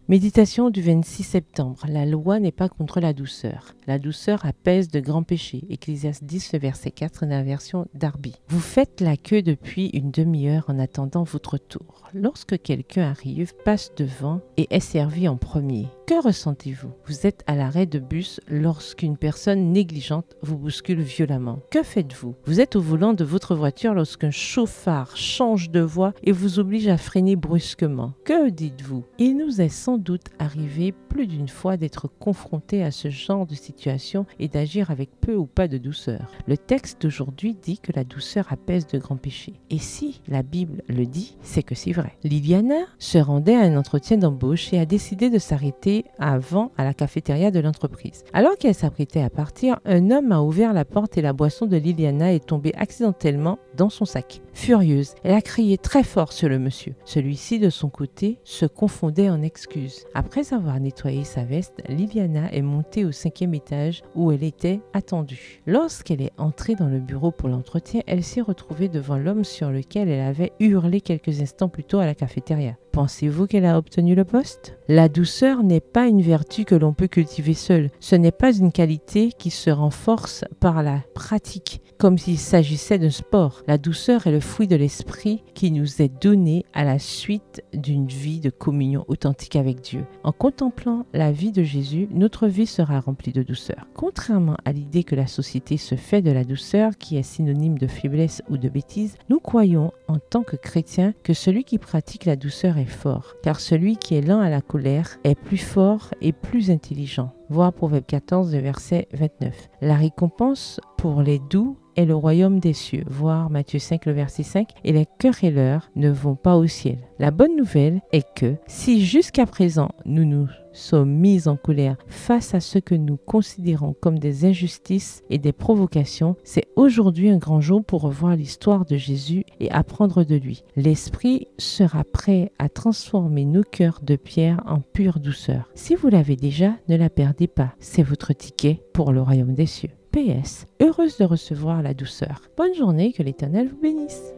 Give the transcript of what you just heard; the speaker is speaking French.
Méditation du 26 septembre. La loi n'est pas contre la douceur. La douceur apaise de grands péchés. Ecclésiaste 10, le verset 4 dans la version Darby. Vous faites la queue depuis une demi-heure en attendant votre tour. Lorsque quelqu'un arrive, passe devant et est servi en premier. Que ressentez-vous? Vous êtes à l'arrêt de bus lorsqu'une personne négligente vous bouscule violemment. Que faites-vous? Vous êtes au volant de votre voiture lorsqu'un chauffard change de voie et vous oblige à freiner brusquement. Que dites-vous? Il nous est sans doute arrivé plus d'une fois d'être confronté à ce genre de situation et d'agir avec peu ou pas de douceur. Le texte d'aujourd'hui dit que la douceur apaise de grands péchés. Et si la Bible le dit, c'est que c'est vrai. Liliana se rendait à un entretien d'embauche et a décidé de s'arrêter avant à la cafétéria de l'entreprise. Alors qu'elle s'apprêtait à partir, un homme a ouvert la porte et la boisson de Liliana est tombée accidentellement dans son sac. Furieuse, elle a crié très fort sur le monsieur. Celui-ci, de son côté, se confondait en excuses. Après avoir nettoyé sa veste, Liliana est montée au 5e étage où elle était attendue. Lorsqu'elle est entrée dans le bureau pour l'entretien, elle s'est retrouvée devant l'homme sur lequel elle avait hurlé quelques instants plus tôt à la cafétéria. Pensez-vous qu'elle a obtenu le poste? La douceur n'est pas une vertu que l'on peut cultiver seule. Ce n'est pas une qualité qui se renforce par la pratique, comme s'il s'agissait d'un sport. La douceur est le fruit de l'esprit qui nous est donné à la suite d'une vie de communion authentique avec Dieu. En contemplant la vie de Jésus, notre vie sera remplie de douceur. Contrairement à l'idée que la société se fait de la douceur, qui est synonyme de faiblesse ou de bêtise, nous croyons en tant que chrétiens que celui qui pratique la douceur est fort, car celui qui est lent à la colère est plus fort et plus intelligent. Voir Proverbe 14, verset 29. La récompense pour les doux est le royaume des cieux. Voir Matthieu 5, le verset 5. Et les querelleurs ne vont pas au ciel. La bonne nouvelle est que si jusqu'à présent nous sommes mis en colère face à ce que nous considérons comme des injustices et des provocations, c'est aujourd'hui un grand jour pour revoir l'histoire de Jésus et apprendre de lui. L'Esprit sera prêt à transformer nos cœurs de pierre en pure douceur. Si vous l'avez déjà, ne la perdez pas. C'est votre ticket pour le royaume des cieux. PS, heureuse de recevoir la douceur. Bonne journée, que l'Éternel vous bénisse.